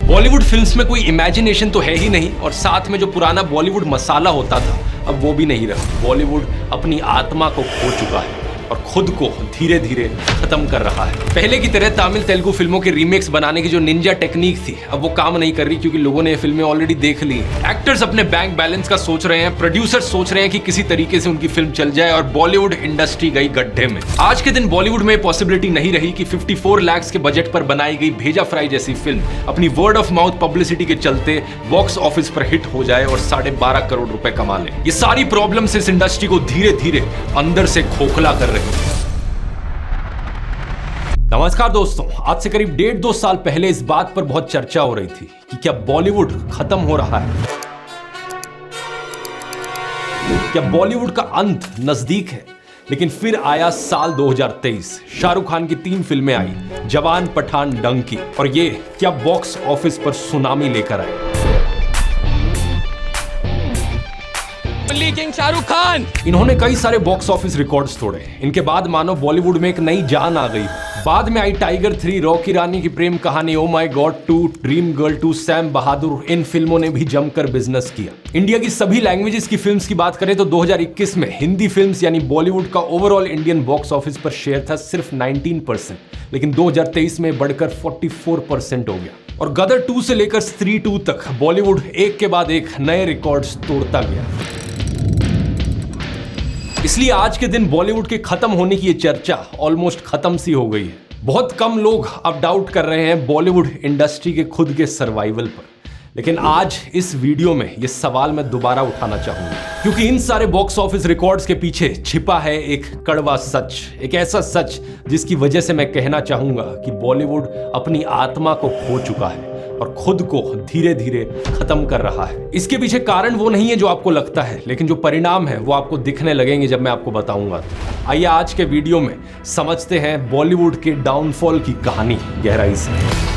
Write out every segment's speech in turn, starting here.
Bollywood films में कोई imagination तो है ही नहीं और साथ में जो पुराना बॉलीवुड मसाला होता था अब वो भी नहीं रहा। बॉलीवुड अपनी आत्मा को खो चुका है और खुद को धीरे धीरे खत्म कर रहा है। पहले की तरह तमिल तेलुगु फिल्मों के रीमेक्स बनाने की जो निंजा टेक्निक थी अब वो काम नहीं कर रही, क्योंकि लोगों ने ये फिल्में ऑलरेडी देख ली। एक्टर्स अपने बैंक बैलेंस का सोच रहे हैं, प्रोड्यूसर्स सोच रहे हैं कि किसी तरीके से उनकी फिल्म चल जाए और बॉलीवुड इंडस्ट्री गई गड्ढे में। आज के दिन बॉलीवुड में पॉसिबिलिटी नहीं रही कि 54 लाख के बजट पर बनाई गई भेजा फ्राई जैसी फिल्म अपनी वर्ड ऑफ माउथ पब्लिसिटी के चलते बॉक्स ऑफिस पर हिट हो जाए और 12.5 करोड़ रुपए कमा ले। ये सारी प्रॉब्लम्स इस इंडस्ट्री को धीरे धीरे अंदर से खोखला कर रही है। नमस्कार दोस्तों, आज से करीब 1.5-2 साल पहले इस बात पर बहुत चर्चा हो रही थी कि क्या बॉलीवुड खत्म हो रहा है, क्या बॉलीवुड का अंत नजदीक है। लेकिन फिर आया साल 2023, शाहरुख खान की 3 फिल्में आई, जवान, पठान, डंकी, और ये क्या बॉक्स ऑफिस पर सुनामी लेकर आए। किंग शाहरुख खान, इन्होंने कई सारे बॉक्स ऑफिस रिकॉर्ड्स तोड़े। इनके बाद मानो बॉलीवुड में एक नई जान आ गई। बाद में आई tiger 3, Rocky Rani ki Prem Kahani, oh my god 2, dream girl 2, Sam Bahadur, इन फिल्मों ने भी जमकर बिजनेस किया। इंडिया की सभी लैंग्वेजेस की फिल्म्स की बात करें तो 2021 में हिंदी फिल्म्स यानी बॉलीवुड का ओवरऑल इंडियन बॉक्स ऑफिस पर शेयर था सिर्फ 19%, लेकिन 2023 में बढ़कर 44% हो गया। और गदर 2 से लेकर स्त्री 2 तक बॉलीवुड एक के बाद एक नए रिकॉर्ड्स तोड़ता गया। इसलिए आज के दिन बॉलीवुड के खत्म होने की ये चर्चा ऑलमोस्ट खत्म सी हो गई है। बहुत कम लोग अब डाउट कर रहे हैं बॉलीवुड इंडस्ट्री के खुद के सर्वाइवल पर। लेकिन आज इस वीडियो में ये सवाल मैं दोबारा उठाना चाहूंगा, क्योंकि इन सारे बॉक्स ऑफिस रिकॉर्ड्स के पीछे छिपा है एक कड़वा सच, एक ऐसा सच जिसकी वजह से मैं कहना चाहूंगा कि बॉलीवुड अपनी आत्मा को खो चुका है और खुद को धीरे धीरे खत्म कर रहा है। इसके पीछे कारण वो नहीं है जो आपको लगता है, लेकिन जो परिणाम है वो आपको दिखने लगेंगे जब मैं आपको बताऊंगा। आइए आज के वीडियो में समझते हैं बॉलीवुड के डाउनफॉल की कहानी गहराई से।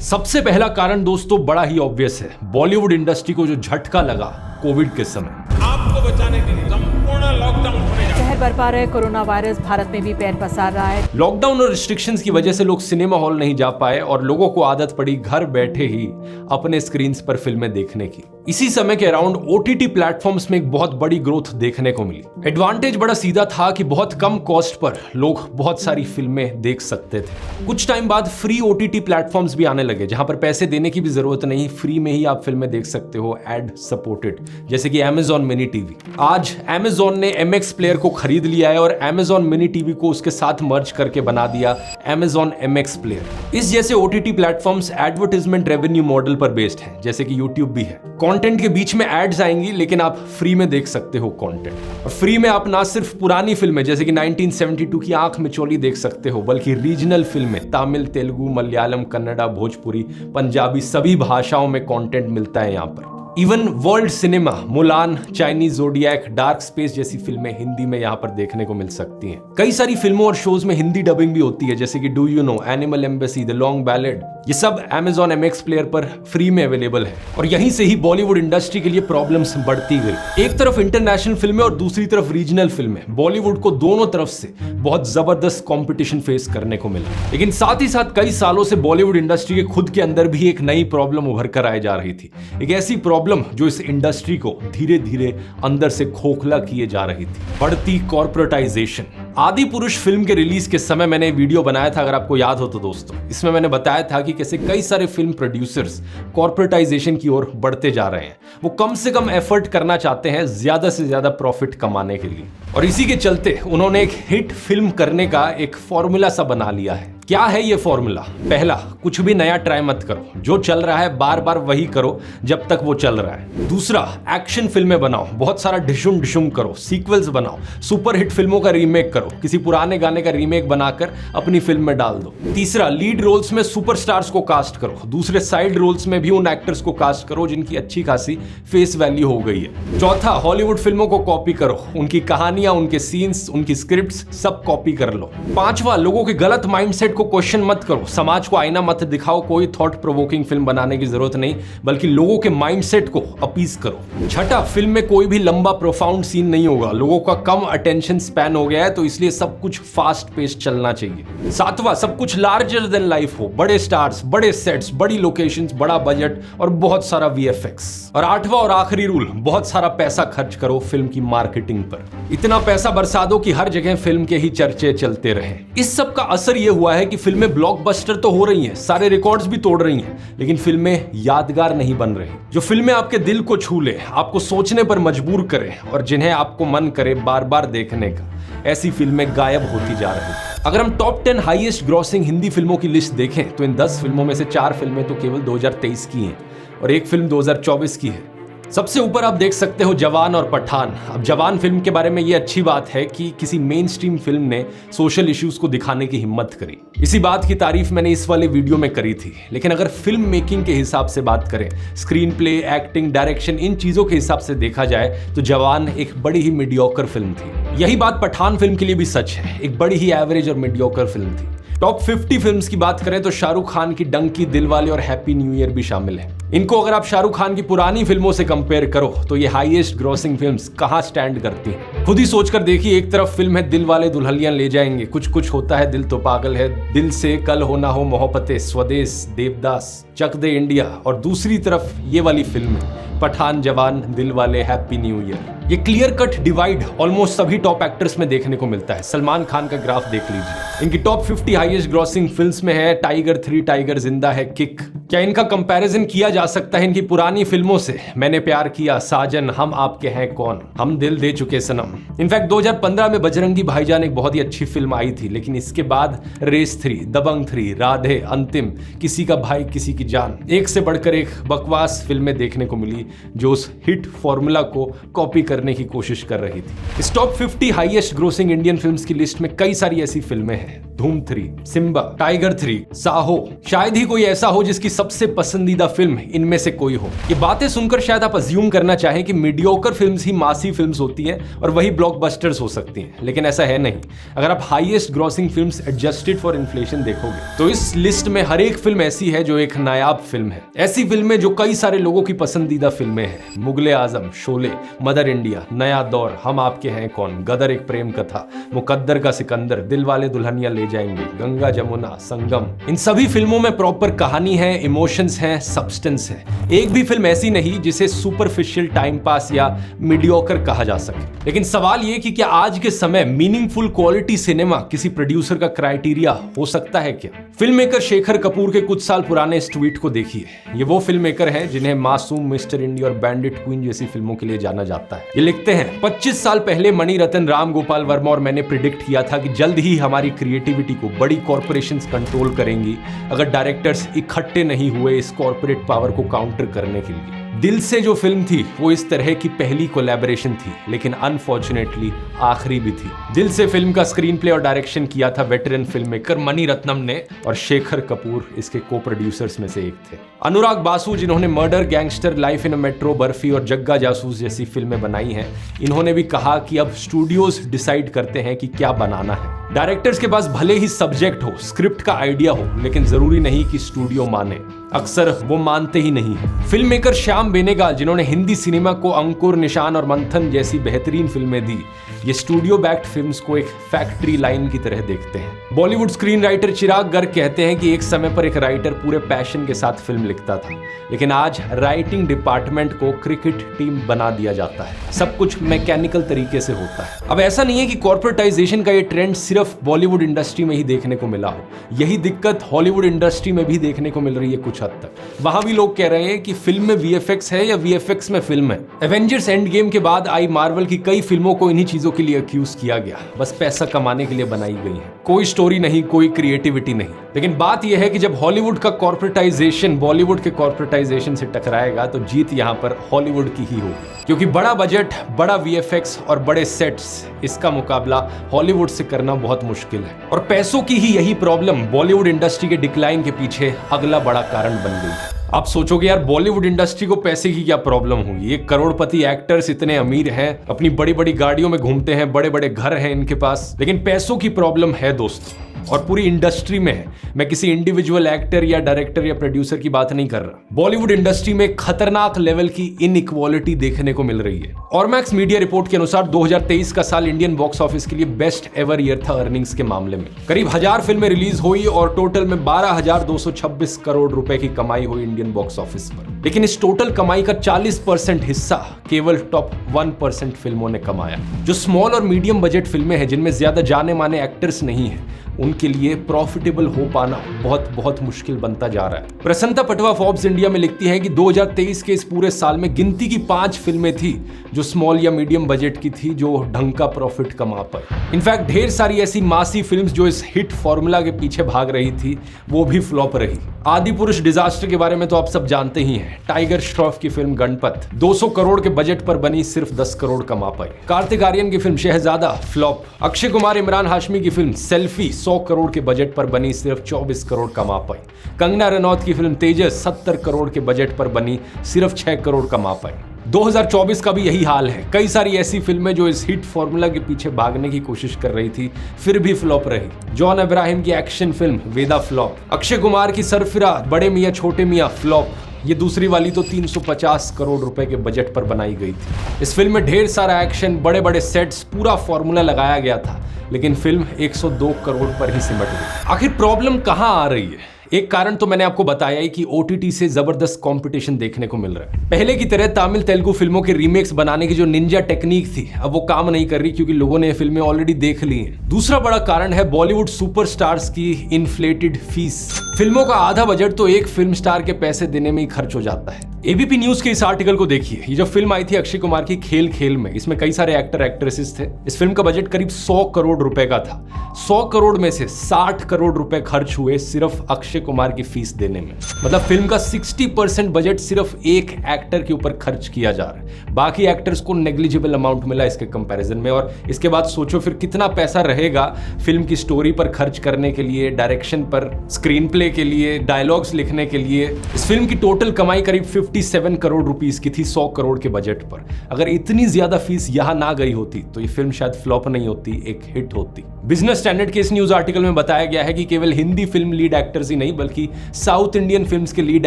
सबसे पहला कारण दोस्तों बड़ा ही ऑब्वियस है। बॉलीवुड इंडस्ट्री को जो झटका लगा कोविड के समय, आपको बचाने के लिए संपूर्ण लॉकडाउन होने जा रहा है। कहर बरपा रहे कोरोना वायरस भारत में भी पैर पसार रहा है। लॉकडाउन और रिस्ट्रिक्शंस की वजह से लोग सिनेमा हॉल नहीं जा पाए और लोगों को आदत पड़ी घर बैठे ही अपने स्क्रीन्स पर फिल्में देखने की। इसी समय के अराउंड ओटीटी प्लेटफॉर्म्स में एक बहुत बड़ी ग्रोथ देखने को मिली। एडवांटेज बड़ा सीधा था कि बहुत कम कॉस्ट पर लोग बहुत सारी फिल्में देख सकते थे। कुछ टाइम बाद फ्री ओटीटी प्लेटफॉर्म्स भी आने लगे, जहां पर पैसे देने की भी जरूरत नहीं, फ्री में ही आप फिल्में देख सकते हो, एड सपोर्टेड, जैसे कि Amazon मिनी टीवी। आज Amazon ने MX प्लेयर को खरीद लिया है और Amazon मिनी टीवी को उसके साथ मर्ज करके बना दिया Amazon MX प्लेयर। इस जैसे OTT platforms advertisement revenue model पर बेस्ड हैं, जैसे कि YouTube भी है। कंटेंट के बीच में एड्स आएंगी, लेकिन आप फ्री में देख सकते हो कंटेंट। और फ्री में आप ना सिर्फ पुरानी फिल्में जैसे कि 1972 की आंख में चोली देख सकते हो, बल्कि रीजनल फिल्में तमिल, तेलुगु, मलयालम, कन्नड़ा, भोजपुरी, पंजाबी, सभी भाषाओं में कंटेंट मिलता है यहाँ पर। Even world cinema, Mulan, Chinese zodiac, dark space जैसी फिल्में हिंदी में यहाँ पर देखने को मिल सकती हैं। कई सारी फिल्मों और शोज में हिंदी डबिंग भी होती है, जैसे कि do you know, animal embassy, the long ballad. ये सब Amazon MX प्लेयर पर फ्री में अवेलेबल है। और यहीं से ही बॉलीवुड इंडस्ट्री के लिए प्रॉब्लम्स बढ़ती गई। एक तरफ इंटरनेशनल फिल्में और दूसरी तरफ रीजनल फिल्में, बॉलीवुड को दोनों तरफ से बहुत जबरदस्त कंपटीशन फेस करने को मिला। लेकिन साथ ही साथ कई सालों से बॉलीवुड इंडस्ट्री के खुद के अंदर भी एक नई प्रॉब्लम उभर कर आई जा रही थी। एक ऐसी प्रॉब्लम जो इस इंडस्ट्री को धीरे धीरे अंदर से खोखला किए जा रही थी, बढ़ती कॉर्पोरेटाइजेशन। आदि पुरुष फिल्म के रिलीज के समय मैंने वीडियो बनाया था, अगर आपको याद हो तो दोस्तों। इसमें मैंने बताया था कि कैसे कई सारे फिल्म प्रोड्यूसर्स कॉर्पोरेटाइजेशन की ओर बढ़ते जा रहे हैं। वो कम से कम एफर्ट करना चाहते हैं ज्यादा से ज्यादा प्रॉफिट कमाने के लिए, और इसी के चलते उन्होंने एक हिट फिल्म करने का एक फॉर्मूला सा बना लिया है। क्या है ये फॉर्मूला? पहला, कुछ भी नया ट्राई मत करो, जो चल रहा है बार बार वही करो जब तक वो चल रहा है। दूसरा, एक्शन फिल्में बनाओ, बहुत सारा डिशुम डिशुम करो, सीक्वल्स बनाओ, सुपर हिट फिल्मों का रीमेक करो, किसी पुराने गाने का रीमेक बनाकर अपनी फिल्म में डाल दो। तीसरा, लीड रोल्स में सुपरस्टार्स को कास्ट करो, दूसरे साइड रोल्स में भी उन एक्टर्स को कास्ट करो जिनकी अच्छी खासी फेस वैल्यू हो गई है। चौथा, हॉलीवुड फिल्मों को कॉपी करो, उनकी कहानियां, उनके सीन्स, उनकी स्क्रिप्ट्स सब कॉपी कर लो। पांचवा, लोगों के गलत माइंडसेट को क्वेश्चन मत करो, समाज को आईना मत दिखाओ, कोई थॉट प्रोवोकिंग फिल्म बनाने की जरूरत नहीं, बल्कि लोगों के माइंडसेट को अपीज करो। छठा, फिल्म में कोई भी लंबा प्रोफाउंड सीन नहीं होगा। लोगों का कम अटेंशन स्पैन हो गया है, तो इसलिए सब कुछ फास्ट पेस चलना चाहिए। सातवां, सब कुछ लार्जर देन लाइफ हो, बड़े स्टार्स, बड़े सेट्स, बड़ी लोकेशंस, बड़ा बजट और बहुत सारा वीएफएक्स। और आठवां और आखिरी रूल, बहुत सारा पैसा खर्च करो फिल्म की मार्केटिंग पर। इतना पैसा बरसा दो कि हर जगह फिल्म के ही चर्चे चलते रहे। इस सब का असर यह हुआ है कि फिल्में ब्लॉकबस्टर तो हो रही हैं, सारे रिकॉर्ड्स भी तोड़ रही हैं, लेकिन फिल्में यादगार नहीं बन रही। जो फिल्में आपके दिल को छू ले, आपको सोचने पर मजबूर करें और जिन्हें आपको मन करे बार बार देखने का, ऐसी फिल्में गायब होती जा रही हैं। अगर हम टॉप 10 हाईएस्ट ग्रॉसिंग हिंदी फिल्मों की लिस्ट देखें तो इन 10 फिल्मों में से 4 फिल्में तो केवल 2023 की हैं और एक फिल्म 2024 की है। सबसे ऊपर आप देख सकते हो जवान और पठान। अब जवान फिल्म के बारे में ये अच्छी बात है कि किसी मेन स्ट्रीम फिल्म ने सोशल इश्यूज को दिखाने की हिम्मत करी। इसी बात की तारीफ मैंने इस वाले वीडियो में करी थी। लेकिन अगर फिल्म मेकिंग के हिसाब से बात करें, स्क्रीन प्ले, एक्टिंग, डायरेक्शन, इन चीजों के हिसाब से देखा जाए तो जवान एक बड़ी ही मीडियोकर फिल्म थी। यही बात पठान फिल्म के लिए भी सच है, एक बड़ी ही एवरेज और मीडियोकर फिल्म थी। टॉप 50 फिल्म्स की बात करें तो शाहरुख खान की डंकी, दिलवाले और हैप्पी न्यू ईयर भी शामिल है। इनको अगर आप शाहरुख खान की पुरानी फिल्मों से कंपेयर करो तो ये हाईएस्ट ग्रॉसिंग फिल्म्स कहां स्टैंड करती हैं। खुद ही सोचकर देखिए, एक तरफ फिल्म है दिलवाले दुल्हनिया ले जाएंगे, कुछ कुछ होता है, दिल तो पागल है, दिल से, कल हो ना हो, मोहब्बतें, स्वदेश, देवदास, चक दे इंडिया, और दूसरी तरफ ये वाली फिल्म है पठान, जवान, दिलवाले, हैप्पी न्यू ईयर। ये क्लियर कट डिवाइड ऑलमोस्ट सभी टॉप एक्टर्स में देखने को मिलता है। सलमान खान का ग्राफ देख लीजिए। इनकी टॉप 50 हाईएस्ट ग्रॉसिंग फिल्म्स में है टाइगर 3, टाइगर जिंदा है, किक। क्या इनका कंपैरिजन किया जा सकता है इनकी पुरानी फिल्मों से? मैंने प्यार किया, साजन, हम आपके हैं कौन, हम दिल दे चुके सनम। इनफैक्ट 2015 में बजरंगी भाईजान एक बहुत ही अच्छी फिल्म आई थी, लेकिन इसके बाद रेस 3, दबंग 3, राधे, अंतिम, किसी का भाई किसी की जान, एक से बढ़कर एक बकवास फिल्में देखने को मिली जो उस हिट फॉर्मूला को कॉपी करने की कोशिश कर रही थी। इस top 50 highest grossing Indian films की लिस्ट में कई सारी ऐसी फिल्में हैं। धूम 3, सिम्बा, टाइगर 3, साहो, शायद ही कोई ऐसा हो जिसकी सबसे पसंदीदा फिल्म इनमें से कोई हो। ये बातें सुनकर शायद आप अज्यूम करना चाहें कि मीडियोकर फिल्म्स ही मासी फिल्म्स होती हैं और वही ब्लॉकबस्टर्स हो सकती हैं, लेकिन ऐसा है नहीं। अगर आप highest grossing films adjusted for inflation देखोगे तो इस लिस्ट में हर एक फिल्म ऐसी है जो एक नायाब फिल्म है। ऐसी फिल्में जो कई सारे लोगों की पसंदीदा फिल्में हैं। मुगले आजम, शोले, मदर इंडिया, नया दौर, हम आपके हैं कौन, गदर एक प्रेम कथा, मुकद्दर का सिकंदर, दिलवाले दुल्हनिया ले जाएंगे, गंगा जमुना, संगम। इन सभी फिल्मों में प्रॉपर कहानी है, इमोशंस हैं, सब्सटेंस है। एक भी फिल्म ऐसी नहीं जिसे सुपरफिशियल टाइम पास या मीडियोकर कहा जा सके। लेकिन सवाल ये कि क्या आज के समय मीनिंगफुल क्वालिटी सिनेमा किसी प्रोड्यूसर का क्राइटेरिया हो सकता है क्या? फिल्म मेकर शेखर कपूर के कुछ साल पुराने इस ट्वीट को देखिए। ये वो फिल्म मेकर हैं जिन्हें मासूम, मिस्टर इंडिया और बैंडिट क्वीन जैसी फिल्मों के लिए जाना जाता है। ये लिखते हैं, 25 साल पहले मणिरत्न, राम गोपाल वर्मा और मैंने प्रिडिक्ट किया था कि जल्द ही हमारी क्रिएटिविटी को बड़ी कॉर्पोरेशंस कंट्रोल करेंगी अगर डायरेक्टर्स इकट्ठे नहीं हुए इस कॉर्पोरेट पावर को काउंटर करने के लिए। दिल से जो फिल्म थी वो इस तरह की पहली कोलैबोरेशन थी, लेकिन अनफॉर्चुनेटली आखिरी भी थी। दिल से फिल्म का स्क्रीन प्ले और डायरेक्शन किया था वेटरन फिल्म मेकर मणिरत्नम ने, और शेखर कपूर इसके को प्रोड्यूसर्स में से एक थे। अनुराग बासु, जिन्होंने murder, gangster, life in a metro, barfi और जग्गा जासूस जैसी फिल्में बनाई हैं, इन्होंने भी कहा कि अब स्टूडियोज डिसाइड करते हैं कि क्या बनाना है। डायरेक्टर्स के पास भले ही सब्जेक्ट हो, स्क्रिप्ट का आइडिया हो, लेकिन जरूरी नहीं कि स्टूडियो माने। अक्सर वो मानते ही नहीं है। फिल्म मेकर श्याम बेनेगल, जिन्होंने हिंदी सिनेमा को अंकुर, निशान और मंथन जैसी बेहतरीन फिल्में दी, ये स्टूडियो बैक्ड फिल्म्स को एक फैक्ट्री लाइन की तरह देखते हैं। बॉलीवुड स्क्रीन राइटर चिराग गर्ग कहते हैं कि एक समय पर एक राइटर पूरे पैशन के साथ फिल्म लिखता था, लेकिन आज राइटिंग डिपार्टमेंट को क्रिकेट टीम बना दिया जाता है। सब कुछ मैकेनिकल तरीके से होता है। अब ऐसा नहीं है कि कॉर्पोरेटाइजेशन का ये ट्रेंड सिर्फ बॉलीवुड इंडस्ट्री में ही देखने को मिला हो। यही दिक्कत हॉलीवुड इंडस्ट्री में भी देखने को मिल रही है कुछ हद तक। वहां भी लोग कह रहे हैं कि फिल्म में वीएफएक्स है या वीएफएक्स में फिल्म है। एवेंजर्स एंड गेम के बाद आई मार्वल की कई फिल्मों को इन्हीं चीजों के लिए अक्यूज किया गया, बस पैसा कमाने के लिए बनाई गई है। कोई स्टोरी नहीं, कोई क्रिएटिविटी नहीं। लेकिन बात यह है कि जब हॉलीवुड का कॉर्पोरेटाइजेशन बॉलीवुड के कॉर्पोरेटाइजेशन से टकराएगा तो जीत यहां पर हॉलीवुड की ही होगी, क्योंकि बड़ा बजट, बड़ा वीएफएक्स और बड़े सेट्स, इसका मुकाबला हॉलीवुड से करना बहुत मुश्किल है। और पैसों की ही यही प्रॉब्लम बॉलीवुड इंडस्ट्री के डिक्लाइन के पीछे अगला बड़ा कारण बन गई है। आप सोचोगे यार बॉलीवुड इंडस्ट्री को पैसे की क्या प्रॉब्लम हुई? ये करोड़पति एक्टर्स इतने अमीर हैं, अपनी बड़ी बड़ी गाड़ियों में घूमते हैं, बड़े बड़े घर हैं इनके पास, लेकिन पैसों की प्रॉब्लम है दोस्तों। और पूरी इंडस्ट्री में है। मैं किसी इंडिविजुअल एक्टर या डायरेक्टर या प्रोड्यूसर की बात नहीं कर रहा। बॉलीवुड इंडस्ट्री में खतरनाक लेवल की इनइक्वालिटी देखने को मिल रही है। ऑरमैक्स मीडिया रिपोर्ट के अनुसार 2023 का साल इंडियन बॉक्स ऑफिस के लिए बेस्ट एवर ईयर था अर्निंग्स के मामले में। करीब 1000 फिल्में रिलीज हुई और टोटल में 12,226 करोड़ रुपए की कमाई हुई इंडियन बॉक्स ऑफिस पर। लेकिन इस टोटल कमाई का 40% हिस्सा केवल टॉप 1% फिल्मों ने कमाया। जो स्मॉल और मीडियम बजट फिल्में हैं जिनमें ज्यादा जाने माने एक्टर्स नहीं हैं, उनके लिए प्रॉफिटेबल हो पाना बहुत मुश्किल बनता जा रहा है। प्रसन्नता पटवा फोर्ब्स इंडिया में लिखती है कि 2023 के इस पूरे साल में गिनती की 5 फिल्में थी जो स्मॉल या मीडियम बजट की थी, जो ढंग का प्रॉफिट कमा पाई। इनफैक्ट ढेर सारी ऐसी मासी फिल्म्स जो इस हिट फॉर्मूला के पीछे भाग रही थी, वो भी फ्लॉप रही। आदि पुरुष डिजास्टर के बारे में तो आप सब जानते ही हैं। टाइगर श्रॉफ की फिल्म गणपत 200 करोड़ के बजट पर बनी, सिर्फ 10 करोड़ कमा पाई। कार्तिक आर्यन की फिल्म शहजादा फ्लॉप। अक्षय कुमार इमरान हाशमी की फिल्म सेल्फी 100 करोड़ के बजट पर बनी, सिर्फ 24 करोड़ कमा पाई। कंगना रनौत की फिल्म तेजस 70 करोड़ के बजट पर बनी, सिर्फ 6 करोड़ कमा पाई। 2024 का भी यही हाल है। कई सारी ऐसी फिल्में जो इस हिट फॉर्मूला के पीछे भागने की कोशिश कर रही थी, फिर भी फ्लॉप रही। जॉन अब्राहम की एक्शन फिल्म वेदा फ्लॉप। अक्षय कुमार की सरफिरा बड़े मियां छोटे मियां फ्लॉप। ये दूसरी वाली तो 350 करोड़ रुपए के बजट पर बनाई गई थी। इस फिल्म में ढेर सारा एक्शन, बड़े बड़े सेट्स, पूरा फॉर्मूला लगाया गया था, लेकिन फिल्म 102 करोड़ पर ही सिमट गई। आखिर प्रॉब्लम कहां आ रही है? एक कारण तो मैंने आपको बताया ही कि ओटीटी से जबरदस्त कंपटीशन देखने को मिल रहा है। पहले की तरह तमिल तेलुगु फिल्मों के रीमेक्स बनाने की जो निंजा टेक्निक थी, अब वो काम नहीं कर रही, क्योंकि लोगों ने ये फिल्में ऑलरेडी देख ली हैं। दूसरा बड़ा कारण है बॉलीवुड सुपरस्टार्स की इन्फ्लेटेड फीस। फिल्मों का आधा बजट तो एक फिल्म स्टार के पैसे देने में ही खर्च हो जाता है। एबीपी न्यूज के इस आर्टिकल को देखिए। ये जो फिल्म आई थी अक्षय कुमार की खेल खेल में, इसमें कई सारे एक्टर एक्ट्रेसेस थे। इस फिल्म का बजट करीब 100 करोड़ रुपए का था। 100 करोड़ में से 60 करोड़ रुपए खर्च हुए सिर्फ अक्षय कुमार की फीस देने में। मतलब फिल्म का 60% बजट सिर्फ एक एक्टर के ऊपर खर्च किया जा रहा है। बाकी एक्टर्स को नेग्लिजिबल अमाउंट मिला इसके कंपैरिजन में। और इसके बाद सोचो फिर कितना पैसा रहेगा फिल्म की स्टोरी पर खर्च करने के लिए, डायरेक्शन पर, स्क्रीन प्ले के लिए, डायलॉग्स लिखने के लिए। इस फिल्म की टोटल कमाई करीब 57 करोड़ रुपीस की थी 100 करोड़ के बजट पर। अगर इतनी ज्यादा फीस यहां ना गई होती तो ये फिल्म शायद फ्लॉप नहीं होती, एक हिट होती। बिजनेस स्टैंडर्ड के इस न्यूज आर्टिकल में बताया गया है कि केवल हिंदी फिल्म लीड एक्टर्स ही नहीं, बल्कि साउथ इंडियन फिल्म्स के लीड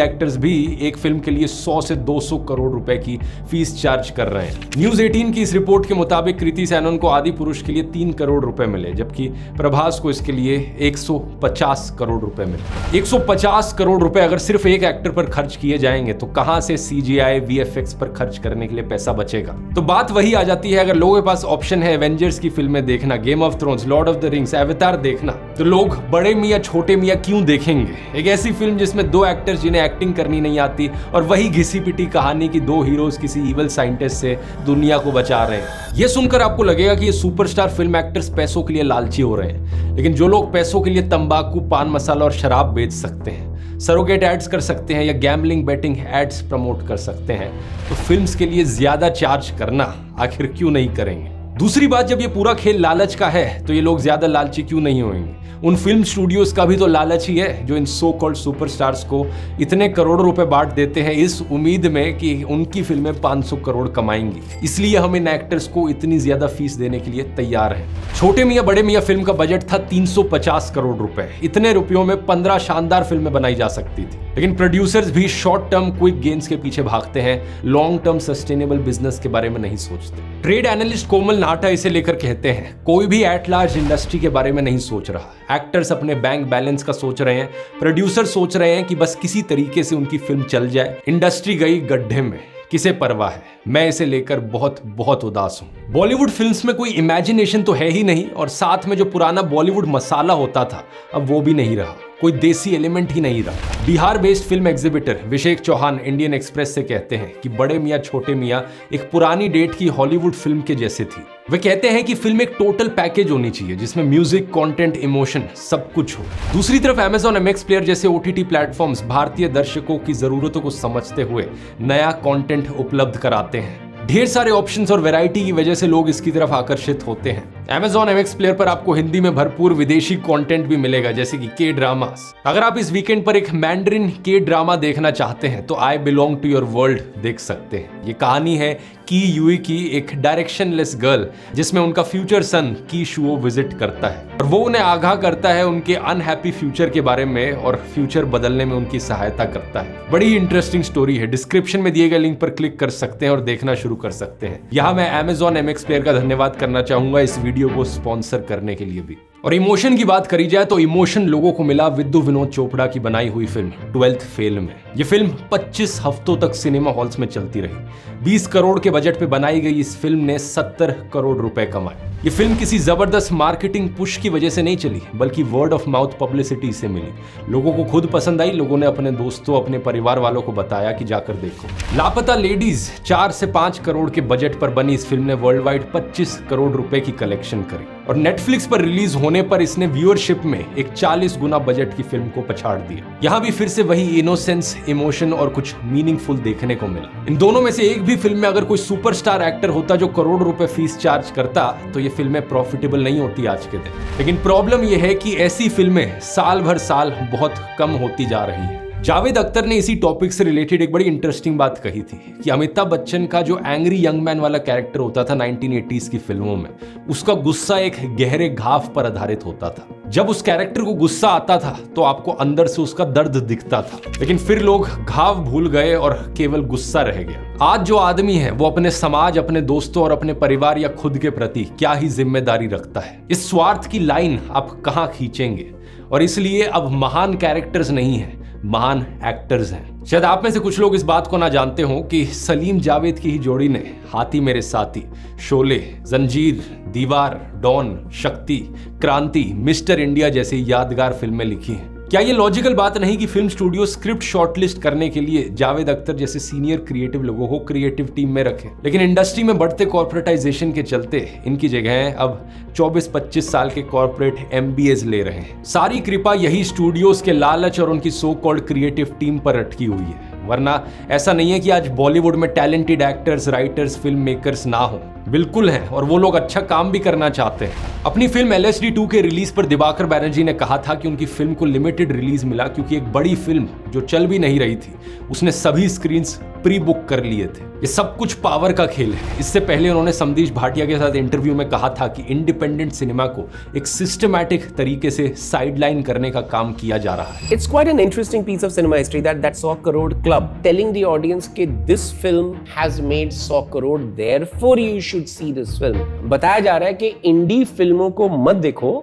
एक्टर्स भी एक फिल्म के लिए 100 से 200 करोड़ रुपए की फीस चार्ज कर रहे हैं। न्यूज 18 की इस रिपोर्ट के मुताबिक कृति सैनन को आदि पुरुष के लिए 3 करोड़ रुपए मिले, जबकि प्रभास को इसके लिए 150 करोड़ रुपए मिले। 150 करोड़ रुपए अगर सिर्फ एक एक्टर पर खर्च किए जाएंगे तो कहां से सीजीआई वीएफएक्स पर खर्च करने के लिए पैसा बचेगा? तो बात वही आ जाती है, अगर लोगों के पास ऑप्शन है एवेंजर्स की फिल्में देखना, game of thrones, Lord of the rings, एवतार देखना, तो लोग बड़े मियां छोटे मियां क्यों देखेंगे? एक ऐसी फिल्म जिसमें 2 एक्टर्स जिन्हें एक्टिंग करनी नहीं आती और वही घिसी पिटी कहानी की 2 हीरोज किसी इवल साइंटिस्ट से दुनिया को बचा रहे हैं। यह सुनकर आपको लगेगा कि ये सुपरस्टार फिल्म एक्टर्स पैसों के लिए लालची हो रहे हैं, लेकिन जो लोग पैसों के लिए तंबाकू, पान मसाला और शराब बेच सकते हैं, सरोगेट एड्स कर सकते हैं या गैम्बलिंग बेटिंग एड्स प्रमोट कर सकते हैं, तो फिल्म्स के लिए ज्यादा चार्ज करना आखिर क्यों नहीं करेंगे? दूसरी बात, जब ये पूरा खेल लालच का है तो ये लोग ज्यादा लालची क्यों नहीं होंगे? उन फिल्म स्टूडियोज का भी तो लालच ही है जो इन सो कॉल्ड सुपरस्टार्स को इतने करोड़ों रुपए बांट देते हैं इस उम्मीद में कि उनकी फिल्में 500 करोड़ कमाएंगी। इसलिए हम इन एक्टर्स को इतनी ज्यादा फीस देने के लिए तैयार हैं। छोटे मियां बड़े मियां फिल्म का बजट था 350 करोड़ रुपए। इतने रुपयों में 15 शानदार फिल्में बनाई जा सकती थी, लेकिन प्रोड्यूसर्स भी शॉर्ट टर्म क्विक गेन्स के पीछे भागते हैं, लॉन्ग टर्म सस्टेनेबल बिजनेस के बारे में नहीं सोचते। ट्रेड एनालिस्ट कोमल नाटा इसे लेकर कहते हैं, कोई भी एट लार्ज इंडस्ट्री के बारे में नहीं सोच रहा। एक्टर्स अपने बैंक बैलेंस का सोच रहे हैं, प्रोड्यूसर सोच रहे हैं कि बस किसी तरीके से उनकी फिल्म चल जाए। इंडस्ट्री गई गड्ढे में, किसे परवाह है? मैं इसे लेकर बहुत उदास हूं। बॉलीवुड फिल्म्स में कोई इमेजिनेशन तो है ही नहीं, और साथ में जो पुराना बॉलीवुड मसाला होता था अब वो भी नहीं रहा, कोई देसी एलिमेंट ही नहीं रहा। Bihar based film exhibitor Vishek Chauhan Indian Express से कहते हैं कि बड़े मियां छोटे मियां एक पुरानी डेट की हॉलीवुड फिल्म के जैसे थी। वे कहते हैं कि फिल्म एक टोटल पैकेज होनी चाहिए जिसमें म्यूजिक, कंटेंट, इमोशन सब कुछ हो। दूसरी तरफ Amazon MX प्लेयर जैसे OTT प्लेटफॉर्म्स भारतीय दर्शकों की जरूरतों को समझते हुए नया कंटेंट उपलब्ध कराते हैं। ढेर सारे ऑप्शंस और वैरायटी की वजह से लोग इसकी तरफ आकर्षित होते हैं। Amazon MX प्लेयर पर आपको हिंदी में भरपूर विदेशी कंटेंट भी मिलेगा, जैसे कि के ड्रामास। अगर आप इस वीकेंड पर एक मैंड्रिन के ड्रामा देखना चाहते हैं तो I belong to your world देख सकते हैं। ये कहानी है की यूई की, एक डायरेक्शनलेस गर्ल, जिसमें उनका फ्यूचर सन की शुओ विजिट करता है और वो उन्हें आगाह करता है उनके अनहैप्पी फ्यूचर के बारे में और फ्यूचर बदलने में उनकी सहायता करता है। बड़ी इंटरेस्टिंग स्टोरी है। डिस्क्रिप्शन में दिए गए लिंक पर क्लिक कर सकते हैं और देखना शुरू कर सकते हैं। यहाँ मैं Amazon MX प्लेयर का धन्यवाद करना चाहूंगा इस वीडियो को स्पॉन्सर करने के लिए भी। और इमोशन की बात करी जाए तो इमोशन लोगों को मिला विद्यु विनोद चोपड़ा की बनाई हुई फिल्म 12th फेल में। ये फिल्म 25 हफ्तों तक सिनेमा हॉल्स में चलती रही। 20 करोड़ के बजट पे बनाई गई इस फिल्म ने 70 करोड़ रुपए कमाए। ये फिल्म किसी जबरदस्त मार्केटिंग पुश की वजह से नहीं चली, बल्कि वर्ड ऑफ माउथ पब्लिसिटी से मिली। लोगों को खुद पसंद आई, लोगों ने अपने दोस्तों, अपने परिवार वालों को बताया कि जाकर देखो। लापता लेडीज 4 से 5 करोड़ के बजट पर बनी इस फिल्म ने वर्ल्ड वाइड 25 करोड़ रुपए की कलेक्शन करी और नेटफ्लिक्स पर रिलीज होने पर इसने व्यूअरशिप में एक 40 गुना बजट की फिल्म को पछाड़ दिया। यहाँ भी फिर से वही इनोसेंस, इमोशन और कुछ मीनिंगफुल देखने को मिला। इन दोनों में से एक भी फिल्म में अगर कोई सुपरस्टार एक्टर होता जो करोड़ रुपए फीस चार्ज करता तो ये फिल्में प्रॉफिटेबल नहीं होती आज के दिन। लेकिन प्रॉब्लम यह है कि ऐसी फिल्में साल भर साल बहुत कम होती जा रही हैं। जावेद अख्तर ने इसी टॉपिक से रिलेटेड एक बड़ी इंटरेस्टिंग बात कही थी कि अमिताभ बच्चन का जो एंग्री यंग मैन वाला कैरेक्टर होता था 1980s की फिल्मों में, उसका गुस्सा एक गहरे घाव पर आधारित होता था। जब उस कैरेक्टर को गुस्सा आता था तो आपको अंदर से उसका दर्द दिखता था, लेकिन फिर लोग घाव भूल गए और केवल गुस्सा रह गया। आज जो आदमी है वो अपने समाज, अपने दोस्तों और अपने परिवार या खुद के प्रति क्या ही जिम्मेदारी रखता है। इस स्वार्थ की लाइन आप कहां खींचेंगे? और इसलिए अब महान कैरेक्टर्स नहीं है, महान एक्टर्स हैं। शायद आप में से कुछ लोग इस बात को ना जानते हो कि सलीम जावेद की ही जोड़ी ने हाथी मेरे साथी, शोले, जंजीर, दीवार, डॉन, शक्ति, क्रांति, मिस्टर इंडिया जैसी यादगार फिल्में लिखी हैं। क्या ये लॉजिकल बात नहीं कि फिल्म स्टूडियो स्क्रिप्ट शॉर्टलिस्ट करने के लिए जावेद अख्तर जैसे सीनियर क्रिएटिव लोगों को क्रिएटिव टीम में रखे, लेकिन इंडस्ट्री में बढ़ते कॉर्पोरेटाइजेशन के चलते इनकी जगह अब 24-25 साल के कॉर्पोरेट MBAs ले रहे हैं। सारी कृपा यही स्टूडियोज के लालच और उनकी सो कॉल्ड क्रिएटिव टीम पर अटकी हुई है। वरना ऐसा नहीं है कि आज बॉलीवुड में talented actors, writers, film makers ना हो। बिल्कुल हैं, और वो लोग अच्छा काम भी करना चाहते हैं। अपनी फिल्म LSD 2 के रिलीज पर दिवाकर बैनर्जी ने कहा था कि उनकी फिल्म को लिमिटेड रिलीज मिला क्योंकि एक बड़ी फिल्म जो चल भी नहीं रही थी उसने सभी स्क्रीन्स प्री बुक कर लिए थे। ये सब कुछ पावर का खेल है। इससे पहले उन्होंने समदीश भाटिया के साथ इंटरव्यू में कहा था कि इंडिपेंडेंट सिनेमा को एक सिस्टमैटिक तरीके से साइडलाइन करने का काम किया जा रहा है। It's quite an interesting piece of cinema history that 100 crore club telling the audience कि this film has made 100 crore, therefore you should see this film। बताया जा रहा है कि इंडी फिल्मों को मत देखो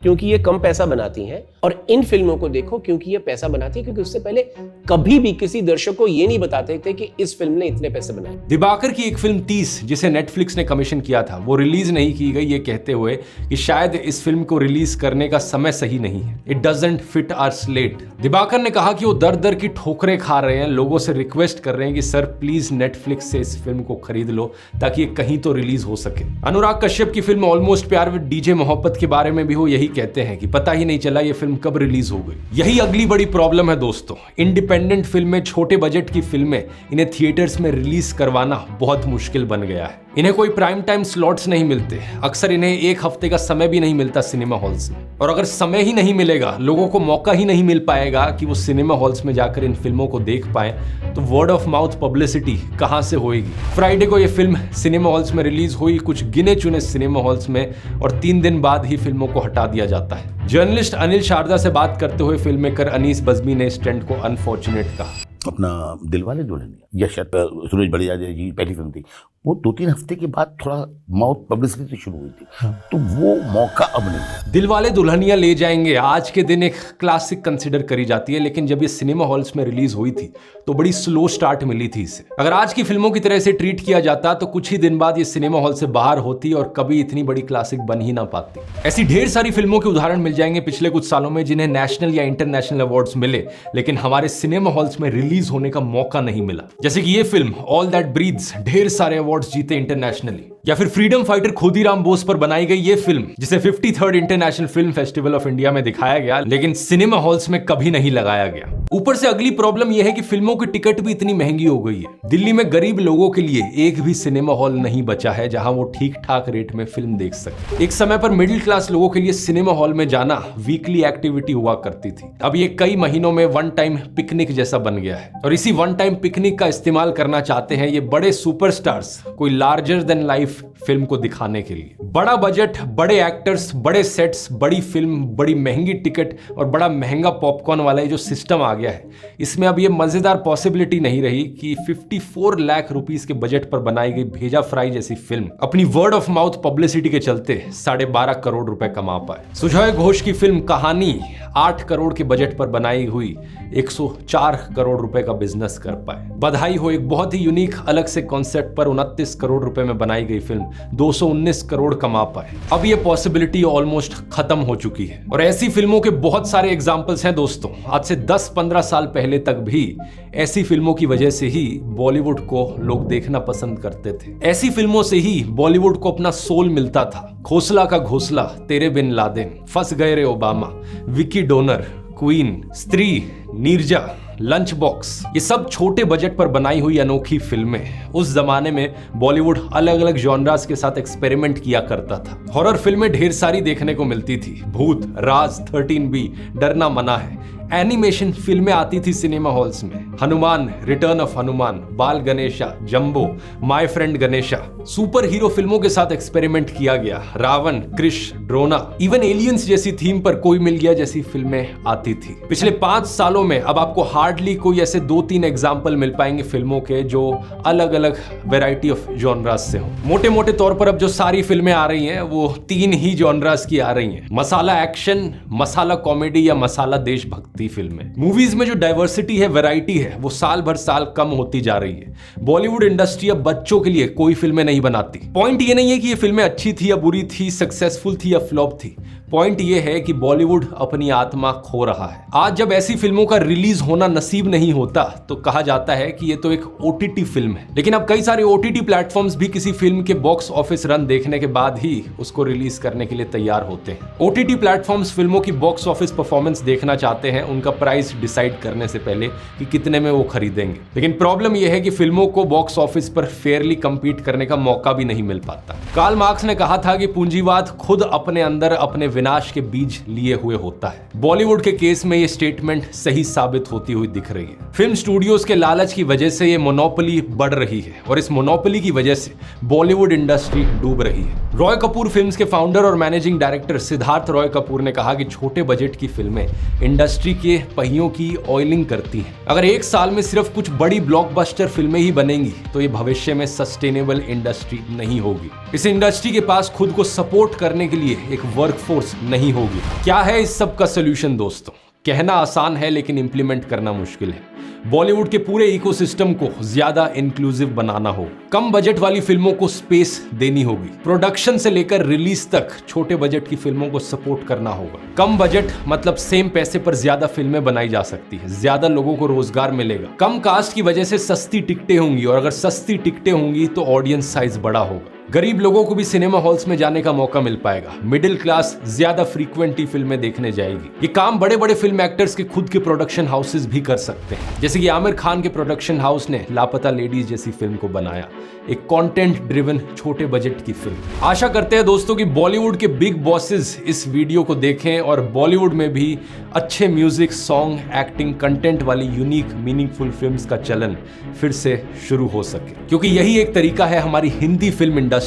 क्योंकि ये कम पैसा बनाती हैं, और इन फिल्मों को देखो क्योंकि ये पैसा बनाती है, क्योंकि उससे पहले कभी भी किसी दर्शक को ये नहीं बताते थे कि इस फिल्म ने इतने पैसे बनाए। दिवाकर की एक फिल्म 30 जिसे नेटफ्लिक्स ने कमीशन किया था वो रिलीज नहीं की गई, ये कहते हुए कि शायद इस फिल्म को रिलीज करने का समय सही नहीं है। It doesn't fit our slate. Diwakar ने कहा कि वो दर दर की ठोकरें खा रहे हैं, लोगों से रिक्वेस्ट कर रहे हैं कि सर प्लीज नेटफ्लिक्स से इस फिल्म को खरीद लो ताकि ये कहीं तो रिलीज हो सके। अनुराग कश्यप की फिल्म ऑलमोस्ट प्यार विद डीजे मोहब्बत के बारे में भी वो यही कहते हैं कि पता ही नहीं चला ये फिल्म कब रिलीज हो गई। यही अगली बड़ी प्रॉब्लम है दोस्तों। इंडिपेंडेंट फिल्में, छोटे बजट की फिल्में, इन्हें थिएटर्स में रिलीज करवाना बहुत मुश्किल बन गया है। इन्हें कोई प्राइम टाइम स्लॉट्स नहीं मिलते, अक्सर इन्हें एक हफ्ते का समय भी नहीं मिलता सिनेमा हॉल्स में। और अगर समय ही नहीं मिलेगा, लोगों को मौका ही नहीं मिल पाएगा कि वो सिनेमा हॉल्स में जाकर इन फिल्मों को देख पाएं, तो वर्ड ऑफ माउथ पब्लिसिटी कहां से होएगी? फ्राइडे को ये फिल्म सिनेमा हॉल्स में रिलीज हुई, कुछ गिने चुने सिनेमा हॉल्स में, और 3 दिन बाद ही फिल्मों को हटा दिया जाता है। जर्नलिस्ट अनिल शारदा से बात करते हुए फिल्म मेकर अनीस बज़मी ने इस ट्रेंड को अनफॉर्चुनेट कहा। अपना दिलवाले दुल्हनिया या शायद सूरज बलियाजा जी पहली फिल्म थी, वो 2-3 हफ्ते के बाद थोड़ा माउथ पब्लिसिटी शुरू हुई थी। तो वो मौका अब नहीं है। दिलवाले दुल्हनिया ले जाएंगे आज के दिन एक क्लासिक कंसिडर करी जाती है, लेकिन जब ये सिनेमा हॉल्स में रिलीज हुई थी तो बड़ी स्लो स्टार्ट मिली थी इसे। अगर आज की फिल्मों की तरह से ट्रीट किया जाता तो कुछ ही दिन बाद ये सिनेमा हॉल से बाहर होती और कभी इतनी बड़ी क्लासिक बन ही ना पाती। ऐसी ढेर सारी फिल्मों के उदाहरण मिल जाएंगे पिछले कुछ सालों में जिन्हें नेशनल या इंटरनेशनल अवार्ड्स मिले, लेकिन हमारे सिनेमा हॉल्स में रिलीज होने का मौका नहीं मिला। जैसे कि ये फिल्म ऑल दैट ब्रीथ्स ढेर सारे अवार्ड्स जीते इंटरनेशनली। या फिर फ्रीडम फाइटर खुदीराम बोस पर बनाई गई ये फिल्म जिसे 53rd international film festival of India में दिखाया गया लेकिन सिनेमा हॉल्स में कभी नहीं लगाया गया। ऊपर से अगली प्रॉब्लम यह है कि फिल्मों की टिकट भी इतनी महंगी हो गई है। दिल्ली में गरीब लोगों के लिए एक भी सिनेमा हॉल नहीं बचा है जहां वो ठीक ठाक रेट में फिल्म देख सके। एक समय पर मिडिल क्लास लोगों के लिए सिनेमा हॉल में जाना वीकली एक्टिविटी हुआ करती थी। अब ये कई महीनों में वन टाइम पिकनिक जैसा बन गया है और इसी वन टाइम पिकनिक का इस्तेमाल करना चाहते हैं ये बड़े सुपरस्टार्स कोई लार्जर देन लाइफ फिल्म को दिखाने के लिए। बड़ा बजट, बड़े एक्टर्स, बड़े सेट्स, बड़ी फिल्म, बड़ी महंगी टिकट और बड़ा महंगा पॉपकॉर्न वाला ये जो सिस्टम आ गया है इसमें अब ये मजेदार पॉसिबिलिटी नहीं रही कि 54 लाख रुपीस के बजट पर बनाई गई भेजा फ्राई जैसी फिल्म अपनी वर्ड ऑफ माउथ पब्लिसिटी के चलते 12.5 करोड़ रुपए कमा पाए। सुजॉय घोष की फिल्म कहानी 8 करोड़ के बजट पर बनाई हुई 104 करोड़ रुपए का बिजनेस कर पाए। बधाई हो एक बहुत ही यूनिक अलग से कॉन्सेप्ट पर 29 करोड़ रुपए में बनाई गई फिल्म 219 करोड़ कमा पाए। अब ये पॉसिबिलिटी ऑलमोस्ट खत्म हो चुकी है और ऐसी फिल्मों के बहुत सारे एग्जांपल्स हैं दोस्तों। आज से 10-15 साल पहले तक भी ऐसी फिल्मों की वजह से ही बॉलीवुड को लोग देखना पसंद करते थे। ऐसी फिल्मों से ही बॉलीवुड को अपना सोल मिलता था। घोसला का घोसला, तेरे बिन लादेन, फंस गए रे ओबामा, विकी डोनर, क्वीन, स्त्री, नीरजा, लंच बॉक्स, ये सब छोटे बजट पर बनाई हुई अनोखी फिल्में। उस जमाने में बॉलीवुड अलग अलग जॉनरास के साथ एक्सपेरिमेंट किया करता था। हॉरर फिल्में ढेर सारी देखने को मिलती थी। भूत, राज, 13B, डरना मना है। एनिमेशन फिल्में आती थी सिनेमा हॉल्स में। हनुमान, रिटर्न ऑफ हनुमान, बाल Ganesha, jumbo, my friend Ganesha. Super hero फिल्मों के साथ एक्सपेरिमेंट किया गया। रावण, क्रिश, ड्रोना, इवन एलियंस जैसी थीम पर कोई मिल गया जैसी फिल्में आती थी। पिछले 5 सालों में अब आपको हार्डली कोई ऐसे 2-3 एग्जाम्पल मिल पाएंगे फिल्मों के जो अलग अलग वेराइटी ऑफ जॉनरास से हो। मोटे मोटे तौर पर अब जो सारी फिल्में आ रही हैं वो 3 ही जॉनरास की आ रही हैं। मसाला एक्शन, मसाला कॉमेडी या मसाला देशभक्ति फिल्में। मूवीज में जो डाइवर्सिटी है, वैरायटी है, वो साल भर साल कम होती जा रही है। बॉलीवुड इंडस्ट्री अब बच्चों के लिए कोई फिल्में नहीं बनाती। पॉइंट ये नहीं है कि ये फिल्में अच्छी थी या बुरी थी, सक्सेसफुल थी या फ्लॉप थी। पॉइंट ये है कि बॉलीवुड अपनी आत्मा खो रहा है। आज जब ऐसी फिल्मों का रिलीज होना नसीब नहीं होता तो कहा जाता है कि ये तो एक OTT फिल्म है। लेकिन अब कई सारे OTT प्लेटफॉर्म्स भी किसी फिल्म के बॉक्स ऑफिस रन देखने के बाद ही उसको रिलीज करने के लिए तैयार होते हैं। OTT प्लेटफॉर्म्स फिल्मों की बॉक्स ऑफिस परफॉर्मेंस देखना चाहते हैं उनका प्राइस डिसाइड करने से पहले कि कितने में वो खरीदेंगे। लेकिन प्रॉब्लम यह है कि फिल्मों को बॉक्स ऑफिस पर फेयरली कंपीट करने का मौका भी नहीं मिल पाता। कार्ल मार्क्स ने कहा था कि पूंजीवाद खुद अपने अंदर अपने विनाश के बीज लिए हुए होता है। बॉलीवुड के केस में ये स्टेटमेंट सही साबित होती हुई दिख रही है। फिल्म स्टूडियोज के लालच की वजह से ये मोनोपोली बढ़ रही है और इस मोनोपोली की वजह से बॉलीवुड इंडस्ट्री डूब रही है। रॉय कपूर फिल्म्स के फाउंडर और मैनेजिंग डायरेक्टर सिद्धार्थ रॉय कपूर ने कहा कि छोटे बजट की फिल्में इंडस्ट्री के पहियों की ऑयलिंग करती हैं। अगर एक साल में सिर्फ कुछ बड़ी ब्लॉकबस्टर फिल्में ही बनेंगी तो ये भविष्य में सस्टेनेबल इंडस्ट्री नहीं होगी। इस इंडस्ट्री के पास खुद को सपोर्ट करने के लिए एक वर्कफोर्स नहीं होगी। क्या है इस सब का सोल्यूशन दोस्तों? कहना आसान है लेकिन इंप्लीमेंट करना मुश्किल है। बॉलीवुड के पूरे इकोसिस्टम को ज्यादा इंक्लूसिव बनाना हो, कम बजट वाली फिल्मों को स्पेस देनी होगी, प्रोडक्शन से लेकर रिलीज तक छोटे बजट की फिल्मों को सपोर्ट करना होगा। कम बजट मतलब सेम पैसे पर ज्यादा फिल्में बनाई जा सकती है, ज्यादा लोगों को रोजगार मिलेगा। कम कास्ट की वजह से सस्ती टिकटें होंगी और अगर सस्ती टिकटें होंगी तो ऑडियंस साइज बड़ा होगा। गरीब लोगों को भी सिनेमा हॉल्स में जाने का मौका मिल पाएगा। मिडिल क्लास ज्यादा फ्रीक्वेंटली फिल्में देखने जाएगी। ये काम बड़े बड़े फिल्म एक्टर्स के खुद के प्रोडक्शन हाउसेस भी कर सकते हैं, जैसे कि आमिर खान के प्रोडक्शन हाउस ने लापता लेडीज जैसी फिल्म को बनाया, एक कंटेंट ड्रिवन छोटे बजट की फिल्म। आशा करते हैं दोस्तों कि बॉलीवुड के बिग बॉसेस इस वीडियो को देखें और बॉलीवुड में भी अच्छे म्यूजिक, सॉन्ग, एक्टिंग, कंटेंट वाली यूनिक मीनिंगफुल फिल्म्स का चलन फिर से शुरू हो सके, क्योंकि यही एक तरीका है हमारी हिंदी फिल्म इंडस्ट्री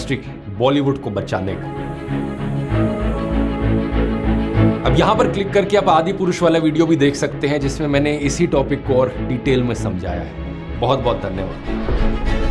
बॉलीवुड को बचाने का। अब यहां पर क्लिक करके आप आदि पुरुष वाला वीडियो भी देख सकते हैं जिसमें मैंने इसी टॉपिक को और डिटेल में समझाया है। बहुत बहुत धन्यवाद।